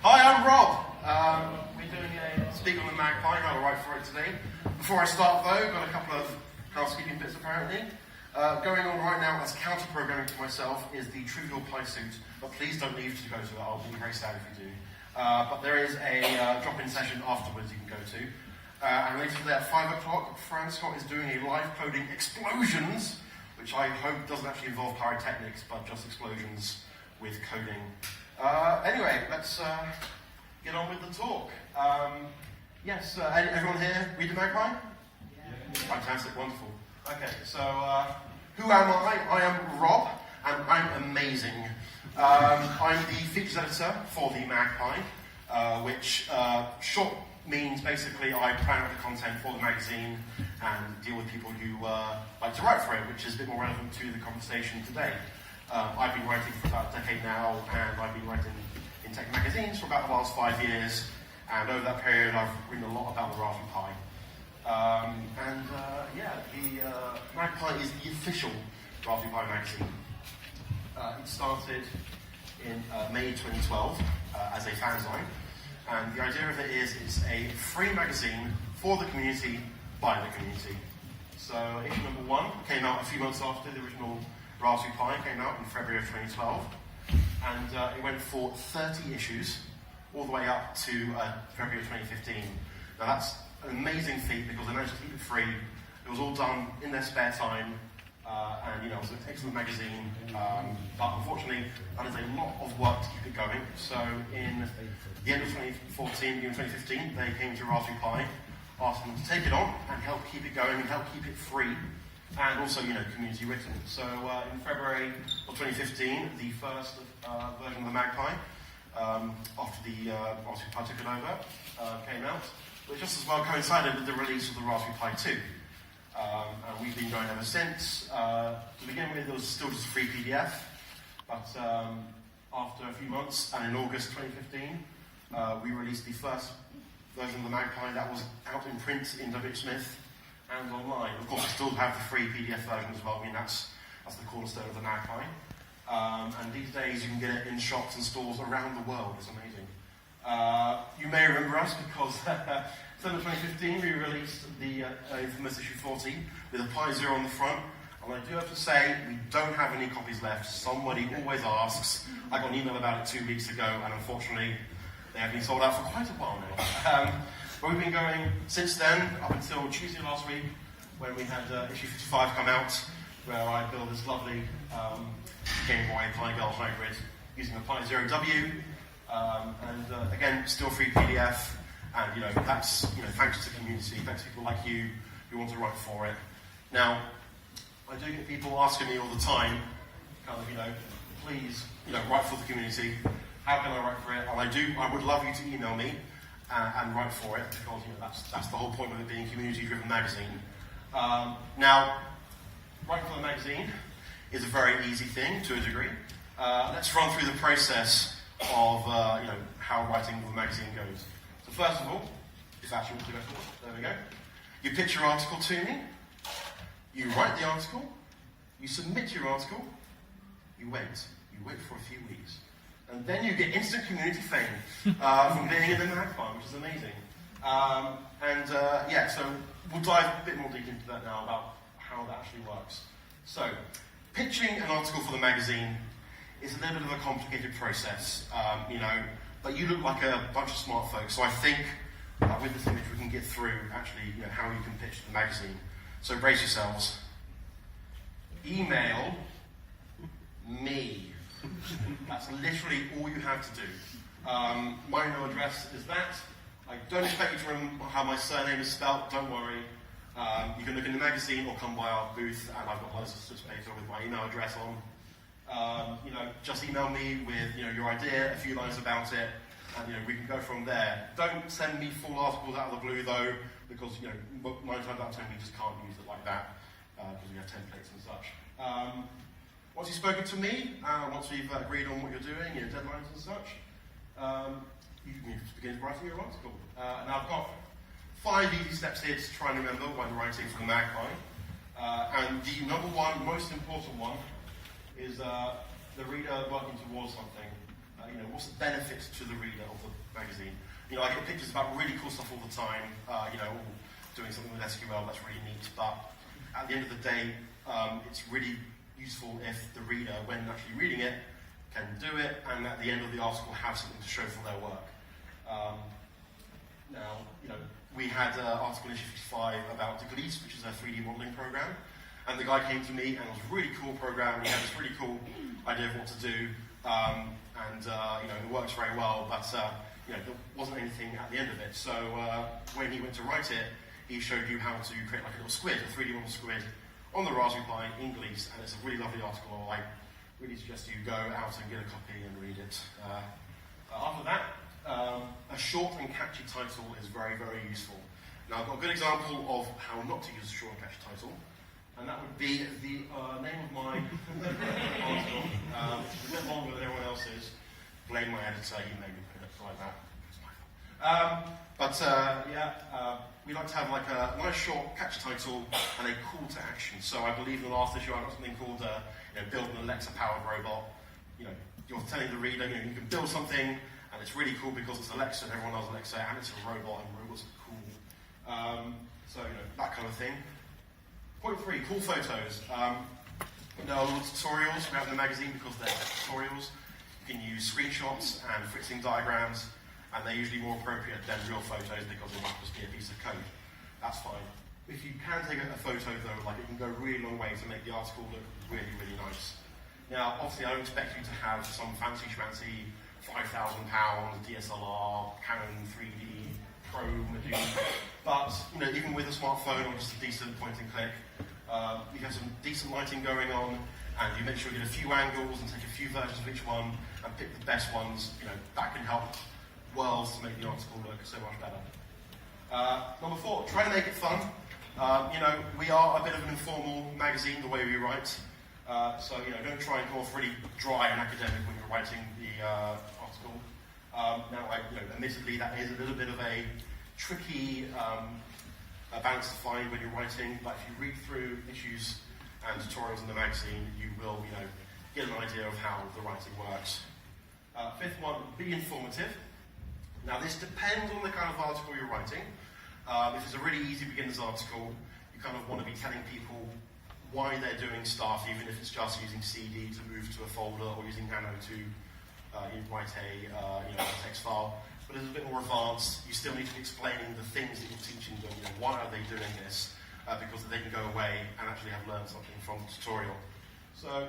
Hi, I'm Rob. We're doing a speak on the MagPi, how to write for it today. Before I start though, got a couple of housekeeping bits apparently. Going on right now as counter-programming to myself is the Trivial Pi suit, but please don't leave to go to it, I'll be very sad if you do. But there is a drop-in session afterwards you can go to. And later today at 5 o'clock, Fran Scott is doing a live coding explosions, which I hope doesn't actually involve pyrotechnics, but just explosions with coding. Anyway, let's get on with the talk. Yes, everyone here read the MagPi? Yeah. Fantastic, wonderful. Okay, so who am I? I am Rob, and I'm amazing. I'm the features editor for the MagPi, which short means basically I plan out the content for the magazine and deal with people who like to write for it, which is a bit more relevant to the conversation today. I've been writing for about a decade now, and I've been writing in tech magazines for about the last 5 years, and over that period I've written a lot about the Raspberry Pi. The MagPi is the official Raspberry Pi magazine. It started in May 2012 as a fanzine, and the idea of it is it's a free magazine for the community, by the community. So issue number 1 came out a few months after the original Raspberry Pi came out in February of 2012, and it went for 30 issues, all the way up to February of 2015. Now that's an amazing feat because they managed to keep it free. It was all done in their spare time, and it was an excellent magazine, but unfortunately that is a lot of work to keep it going. So in the end of 2014, beginning of 2015, they came to Raspberry Pi, asked them to take it on and help keep it going and help keep it free, and also, community written. So in February of 2015, the first version of the MagPi, after the Raspberry Pi took it over, came out, which just as well coincided with the release of the Raspberry Pi 2. And we've been going ever since. To begin with, it was still just a free PDF, but after a few months, and in August 2015, we released the first version of the MagPi that was out in print in W. Smith and online. Of course, I still have the free PDF version as well. I mean, that's the cornerstone of the MagPi. And these days, you can get it in shops and stores around the world. It's amazing. You may remember us because December 2015, we released the infamous issue 40 with a Pi 0 on the front. And I do have to say, we don't have any copies left. Somebody always asks. I got an email about it 2 weeks ago, and unfortunately, they have been sold out for quite a while now. But we've been going since then, up until Tuesday last week, when we had issue 55 come out, where I built this lovely Game Boy Pi Girl hybrid using a Pi 0W. And again, still free PDF, and that's thanks to the community, thanks to people like you who want to write for it. Now, I do get people asking me all the time, kind of please write for the community. How can I write for it? And I would love you to email me and write for it, because that's the whole point of it being a community-driven magazine. Now, writing for the magazine is a very easy thing to a degree. Let's run through the process of how writing for the magazine goes. So first of all, if actually want to go forward, there we go. You pitch your article to me, you write the article, you submit your article, you wait for a few weeks, and then you get instant community fame from being in the MagPi, which is amazing. So we'll dive a bit more deep into that now about how that actually works. So, pitching an article for the magazine is a little bit of a complicated process, but you look like a bunch of smart folks, so I think with this image we can get through actually how you can pitch the magazine. So brace yourselves. Email me. That's literally all you have to do. My email address is that. I don't expect you to remember how my surname is spelt, don't worry. You can look in the magazine or come by our booth, and I've got loads of slips of paper with my email address on. Just email me with your idea, a few lines about it, and we can go from there. Don't send me full articles out of the blue though, because 9 times out of 10 we just can't use it like that because we have templates and such. Once you've spoken to me, once we've agreed on what you're doing, deadlines and such, you can begin writing your article. Now I've got 5 easy steps here to try and remember when writing for the MagPi. And the number one, most important one, is the reader working towards something. what's the benefit to the reader of the magazine? I get pictures about really cool stuff all the time, doing something with SQL, that's really neat, but at the end of the day, it's really useful if the reader, when actually reading it, can do it, and at the end of the article have something to show for their work. We had an article in issue 55 about Deglease, which is a 3D modeling program, and the guy came to me, and it was a really cool program, and he had this really cool idea of what to do, it works very well, but there wasn't anything at the end of it. So when he went to write it, he showed you how to create like a little squid, a 3D model squid, on the Raspberry Pi in Deglease, and it's a really lovely article. I really suggest you go out and get a copy and read it. After that, a short and catchy title is very, very useful. Now, I've got a good example of how not to use a short and catchy title, and that would be the name of my article. It's a bit longer than everyone else's. Blame my editor, he made me put it like that. It's my fault. We like to have like a nice short, catchy title and a call to action. So I believe in the last issue I got something called build an Alexa-powered robot. You're telling the reader, you can build something, and it's really cool because it's Alexa and everyone loves Alexa, and it's a robot, and robots are cool. That kind of thing. Point 3, cool photos. There are lots of tutorials around the magazine because they're tutorials. You can use screenshots and fixing diagrams, and they're usually more appropriate than real photos because it might just be a piece of code. That's fine. If you can take a photo though, it can go a really long way to make the article look really, really nice. Now, obviously I don't expect you to have some fancy schmancy £5,000 DSLR, Canon 3D, Pro Module, but even with a smartphone or just a decent point and click, you have some decent lighting going on, and you make sure you get a few angles and take a few versions of each one and pick the best ones. That can help worlds to make the article look so much better. Number 4, try and make it fun. We are a bit of an informal magazine the way we write, so don't try and go off really dry and academic when you're writing the article. Admittedly that is a little bit of a tricky balance to find when you're writing, but if you read through issues and tutorials in the magazine, you will get an idea of how the writing works. 5th one, be informative. Now this depends on the kind of article you're writing. If it's a really easy beginner's article, you kind of want to be telling people why they're doing stuff, even if it's just using CD to move to a folder or using Nano to write a text file. But it's a bit more advanced. You still need to be explaining the things that you're teaching them. Why are they doing this? Because they can go away and actually have learned something from the tutorial. So,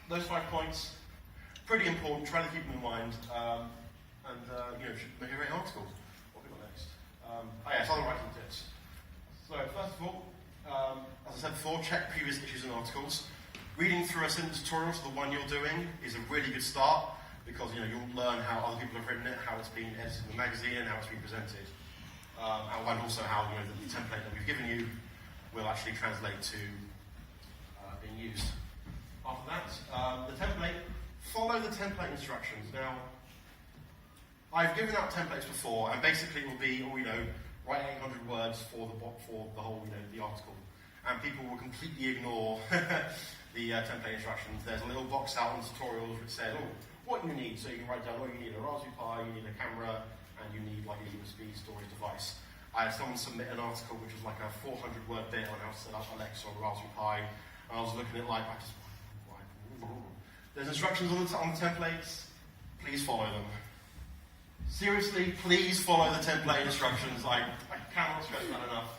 those 5 points, pretty important. Try to keep them in mind. Should make a great article. What have we got next? Other writing tips. So, first of all, as I said before, check previous issues and articles. Reading through a similar tutorial to the one you're doing is a really good start because you'll learn how other people have written it, how it's been edited in the magazine, and how it's been presented, and also how the template that we've given you will actually translate to being used. After that, the template. Follow the template instructions. Now, I've given out templates before, and basically it will be, write 800 words for the whole, the article. And people will completely ignore the template instructions. There's a little box out on tutorials which says, what you need. So you can write down, you need a Raspberry Pi, you need a camera, and you need like a USB storage device. I had someone submit an article which was like a 400-word bit on how to set up Alexa on the Raspberry Pi, and I was looking at it like, there's instructions on the templates, please follow them. Seriously, please follow the template instructions. I cannot stress that enough.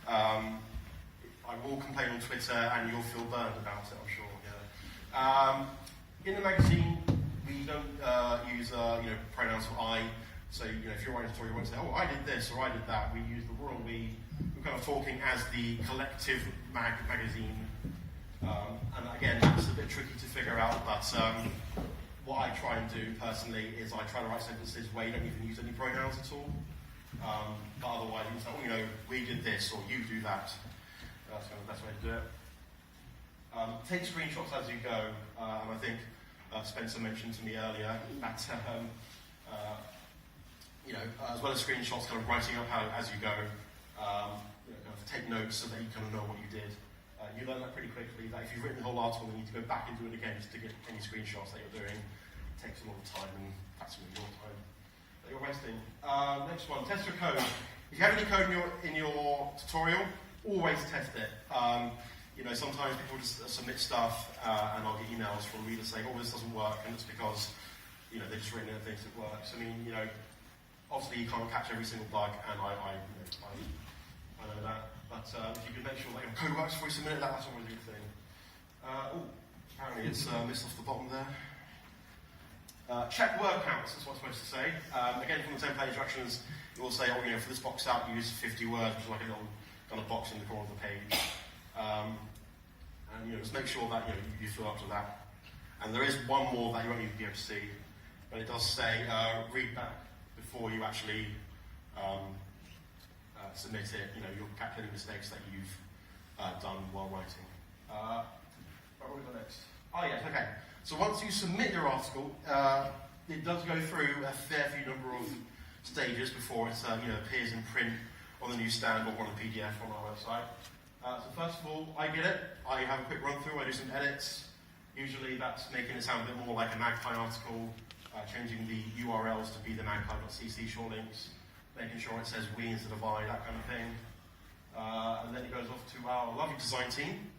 I will complain on Twitter, and you'll feel burned about it, I'm sure. Yeah. In the magazine, we don't use pronouns for I. So if you're writing a story, you won't say, I did this or I did that. We use the world. We're kind of talking as the collective magazine. And again, that's a bit tricky to figure out, but what I try and do personally is I try to write sentences where you don't even use any pronouns at all. But otherwise, you can say, we did this or you do that. That's kind of the best way to do it. Take screenshots as you go, and I think Spencer mentioned to me earlier that as well as screenshots, kind of writing up as you go, kind of take notes so that you kind of know what you did. You learn that pretty quickly, that if you've written the whole article, you need to go back and do it again just to get any screenshots that you're doing. takes a lot of time and that's really your time that you're wasting. Next one, test your code. If you have any code in your tutorial, always test it. Sometimes people just submit stuff and I'll get emails from readers saying, oh, this doesn't work, and it's because, they've just written it and thinks it works. Obviously you can't catch every single bug, and I know that. But if you can make sure that your code works before you submit it, that's always a good thing. Apparently it's missed off the bottom there. Check word counts, that's what I'm supposed to say. Again, from the template instructions, it will say, for this box out, use 50 words, which is like a little kind of box in the corner of the page. Just make sure that you fill up to that. And there is one more that you won't even be able to see, but it does say read back before you actually submit it. You'll catch any mistakes that you've done while writing. What will we go next? Oh yes, okay. So once you submit your article, it does go through a fair few number of stages before it appears in print on the newsstand or on a PDF on our website. So first of all, I get it. I have a quick run through. I do some edits. Usually that's making it sound a bit more like a MagPi article, changing the URLs to be the magpi.cc short links, making sure it says we instead of I, that kind of thing. And then it goes off to our lovely design team,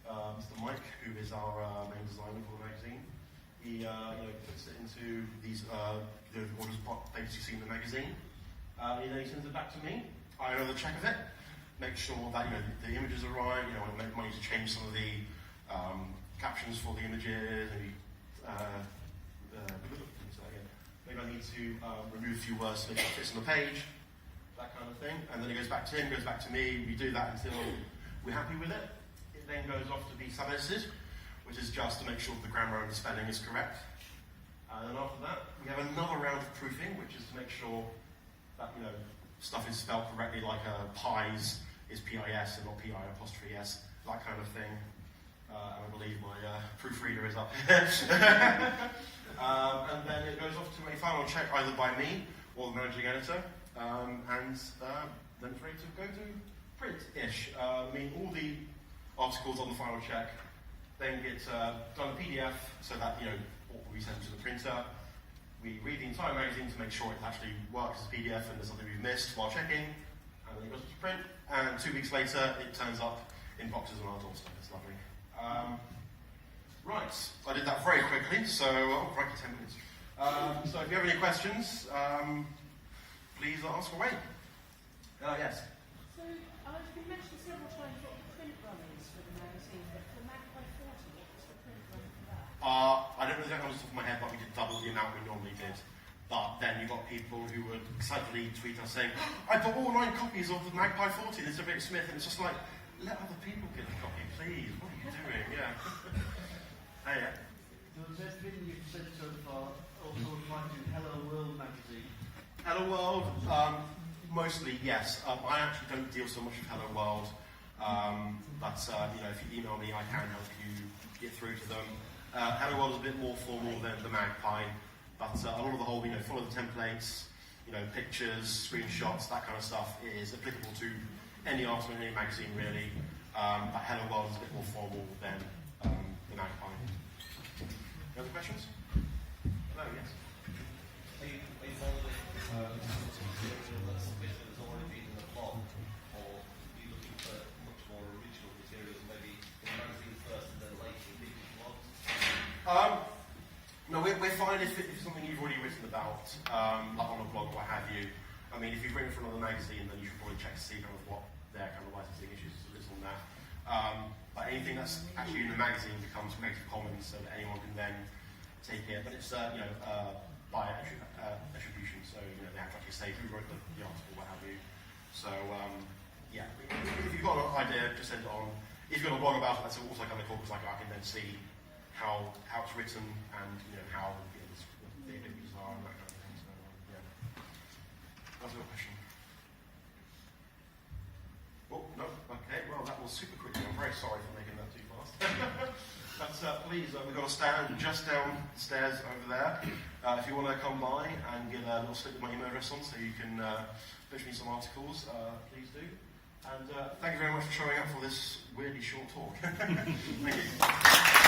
Mr. Mike, who is our main designer for the magazine. He puts it into these the orders pages you see in the magazine. And then he sends it back to me. I have another check of it. Make sure that the images are right. I might need to change some of the captions for the images. Maybe I need to remove a few words to make sure it fits on the page. That kind of thing. And then it goes back to him, goes back to me. We do that until we're happy with it. It then goes off to be sub-edited, which is just to make sure the grammar and the spelling is correct. And then after that, we have another round of proofing, which is to make sure that stuff is spelled correctly, like pies is P-I-S and not P-I-apostrophe-S, that kind of thing. And I believe my proofreader is up here. And then it goes off to a final check either by me or the managing editor, and then it's ready to go to print-ish. All the articles on the final check then get done in PDF so that what will be sent to the printer. We read the entire magazine to make sure it actually works as a PDF and there's something we've missed while checking, and then it goes to print, and 2 weeks later it turns up in boxes on our doorstep. It's lovely. Right, I did that very quickly, so right to 10 minutes. So if you have any questions, please ask away. Yes? So, you mentioned several times what the print run is for the magazine, but for MagPi 40, what was the print run for that? I don't know the exact off the top of my head, but we did double the amount we normally did. But then you got people who would excitedly tweet us saying, I bought all 9 copies of the MagPi 40, this is a bit Smith, and it's just like, let other people get a copy, please. What are you doing? Yeah. Yeah. So the best thing you've said so far also applies to Hello World magazine. Hello World, mostly yes. I actually don't deal so much with Hello World, but if you email me, I can help you get through to them. Hello World is a bit more formal than the MagPi, but a lot of the whole, follow the templates, pictures, screenshots, that kind of stuff is applicable to any article in any magazine really. But Hello World is a bit more formal than the MagPi. Any other questions? Hello, yes. Are you following material that's submitted has already been in the blog, or are you looking for much more original materials, maybe in the magazine first and then later in people's blogs? No, we're fine if it's something you've already written about, like on a blog or what have you. If you've written for another magazine, then you should probably check to see kind of what their kind of licensing issues is on that. But anything that's actually in the magazine becomes Creative Commons, so that anyone can then take it. But it's by attribution, so they have to actually say who wrote the article, what have you. So yeah, if you've got an idea, just send it on. If you've got a blog about it, that's also kind of cool because I can then see how it's written and how the images are and that kind of thing. So yeah, that's a good question. Oh, no, okay, well that was super quick. I'm very sorry for making that too fast. But please, we've got a stand just downstairs over there. If you want to come by and get a little slip with my email address on so you can pitch me some articles, please do. And thank you very much for showing up for this weirdly short talk. Thank you.